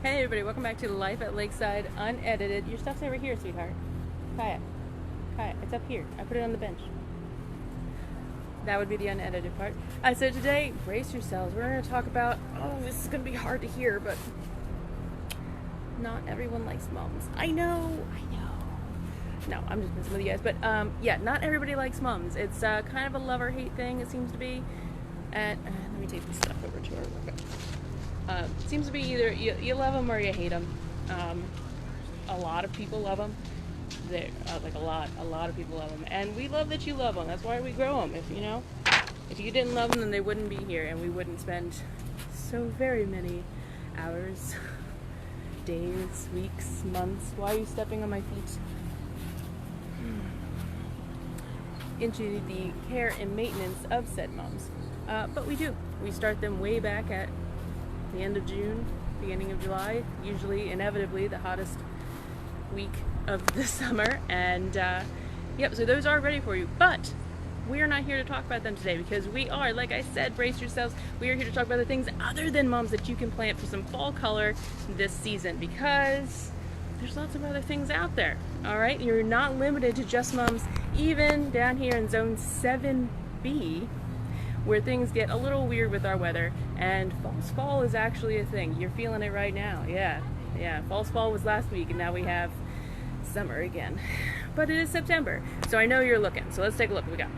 Hey everybody, welcome back to Life at Lakeside Unedited. Your stuff's over here, sweetheart. Kaya, it's up here. I put it on the bench. That would be the unedited part. So today, brace yourselves. We're going to talk about, this is going to be hard to hear, but not everyone likes mums. I know. No, I'm just messing with you guys. But yeah, not everybody likes mums. It's kind of a love or hate thing, it seems to be. And let me take this stuff over to her real quick. It seems to be either you love them or you hate them. A lot of people love them. Like a lot of people love them, and we love that you love them. That's why we grow them. If you didn't love them, then they wouldn't be here, and we wouldn't spend so very many hours, days, weeks, months. Why are you stepping on my feet? Into the care and maintenance of said mums. But we do. We start them way back at the end of June, beginning of July, usually inevitably the hottest week of the summer, and yep, so those are ready for you, but we are not here to talk about them today, because we are, like I said, brace yourselves, we are here to talk about the things other than mums that you can plant for some fall color this season, because there's lots of other things out there. All right, you're not limited to just mums. Even down here in zone 7B, where things get a little weird with our weather, and false fall is actually a thing. You're feeling it right now. Yeah, false fall was last week, and now we have summer again. But it is September, so I know you're looking. So let's take a look what we got.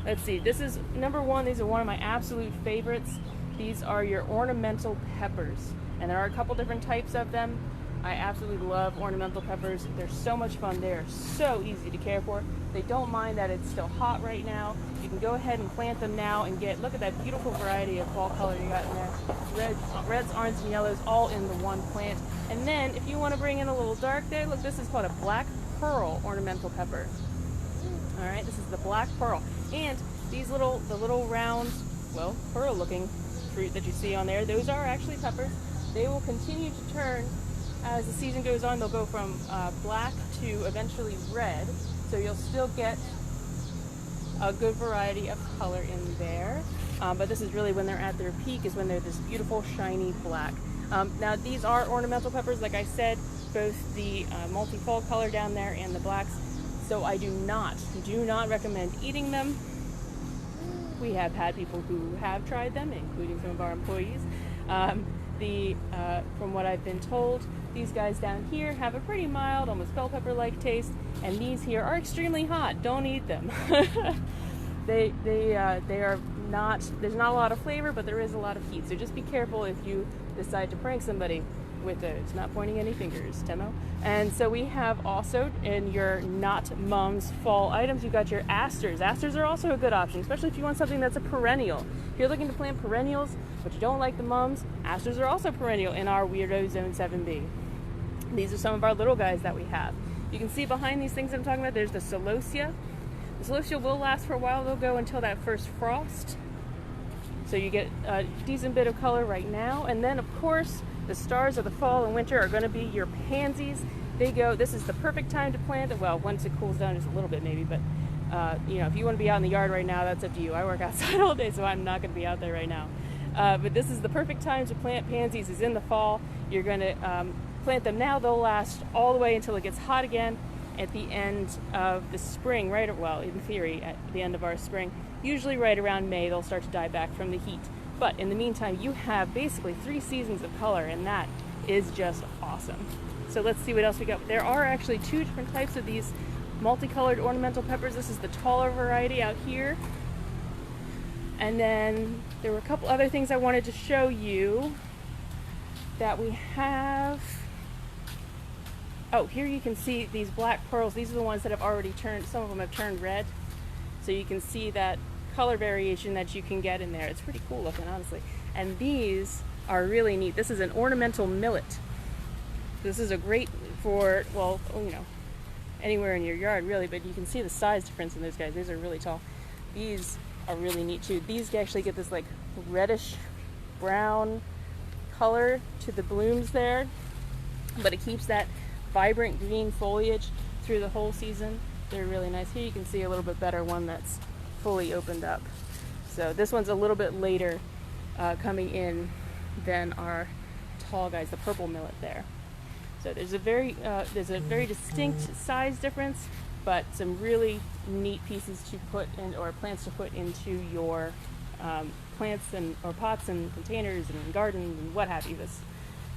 Let's see, this is number one. These are one of my absolute favorites. These are your ornamental peppers, and there are a couple different types of them. I absolutely love ornamental peppers. They're so much fun. They're so easy to care for. They don't mind that it's still hot right now. You can go ahead and plant them now and look at that beautiful variety of fall color you got in there. Reds, oranges, and yellows all in the one plant. And then if you want to bring in a little dark there, look, this is called a black pearl ornamental pepper. All right, this is the black pearl. And these the little round, well, pearl looking fruit that you see on there, those are actually peppers. They will continue to turn as the season goes on. They'll go from black to eventually red, so you'll still get a good variety of color in there, but this is really when they're at their peak, is when they're this beautiful shiny black. Now these are ornamental peppers, like I said, both the multi-fall color down there and the blacks, so I do not recommend eating them. We have had people who have tried them, including some of our employees. From what I've been told, these guys down here have a pretty mild, almost bell pepper-like taste, and these here are extremely hot. Don't eat them. They are not. There's not a lot of flavor, but there is a lot of heat. So just be careful if you decide to prank somebody with those. Not pointing any fingers, Temo. And so we have also in your not mums fall items, you've got your asters. Asters are also a good option, especially if you want something that's a perennial. If you're looking to plant perennials, but you don't like the mums, asters are also perennial in our weirdo zone 7B. These are some of our little guys that we have. You can see behind these things I'm talking about, there's the celosia. The celosia will last for a while. They'll go until that first frost. So you get a decent bit of color right now. And then, of course, the stars of the fall and winter are going to be your pansies. This is the perfect time to plant it. Well, once it cools down just a little bit maybe, but if you want to be out in the yard right now, that's up to you. I work outside all day, so I'm not going to be out there right now. But this is the perfect time to plant pansies, is in the fall. You're going to plant them now. They'll last all the way until it gets hot again at the end of the spring, in theory, at the end of our spring. Usually right around May, they'll start to die back from the heat. But in the meantime, you have basically 3 seasons of color, and that is just awesome. So let's see what else we got. There are actually 2 different types of these multicolored ornamental peppers. This is the taller variety out here. And then there were a couple other things I wanted to show you that we have. Oh, here you can see these black pearls. These are the ones that have already turned, some of them have turned red. So you can see that color variation that you can get in there. It's pretty cool looking, honestly. And these are really neat. This is an ornamental millet. This is a great for, anywhere in your yard really, but you can see the size difference in those guys. These are really tall. These are really neat too. These actually get this like reddish brown color to the blooms there, but it keeps that vibrant green foliage through the whole season. They're really nice. Here you can see a little bit better one that's fully opened up. So this one's a little bit later coming in than our tall guys, the purple millet there. So there's a very distinct size difference, but some really neat pieces to put in, or plants to put into your plants or pots and containers and gardens and what have you this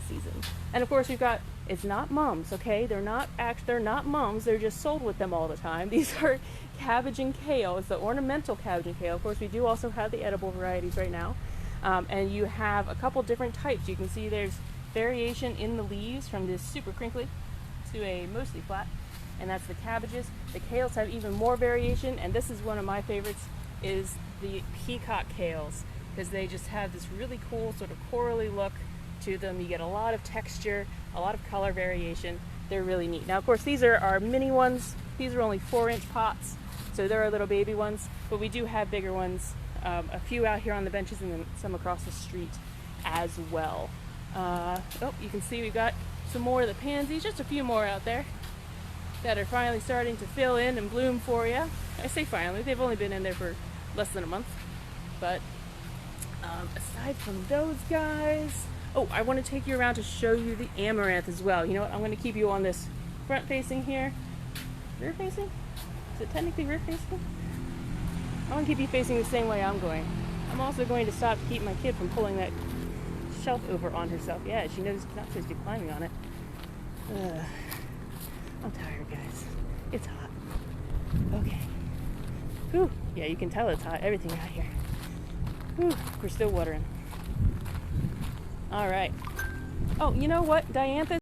season. And of course we've got, it's not mums, okay? They're not mums, they're just sold with them all the time. These are cabbage and kale. It's the ornamental cabbage and kale. Of course we do also have the edible varieties right now. And you have a couple different types. You can see there's variation in the leaves from this super crinkly to a mostly flat, and that's the cabbages. The kales have even more variation, and this is one of my favorites, is the peacock kales, because they just have this really cool sort of corally look to them. You get a lot of texture, a lot of color variation. They're really neat. Now of course these are our mini ones. These are only 4-inch pots, so they're our little baby ones, but we do have bigger ones, a few out here on the benches and then some across the street as well. Oh, you can see we've got some more of the pansies, just a few more out there that are finally starting to fill in and bloom for you. I say finally, they've only been in there for less than a month. But aside from those guys, oh, I want to take you around to show you the amaranth as well. You know what, I'm going to keep you on this front facing here. Rear facing? Is it technically rear facing? I want to keep you facing the same way I'm going. I'm also going to stop to keep my kid from pulling that shelf over on herself. Yeah, she knows she's not supposed to be climbing on it. I'm tired, guys. It's hot. Okay. Whew. Yeah, you can tell it's hot. Everything out here. Whew. We're still watering. All right. Oh, you know what? Dianthus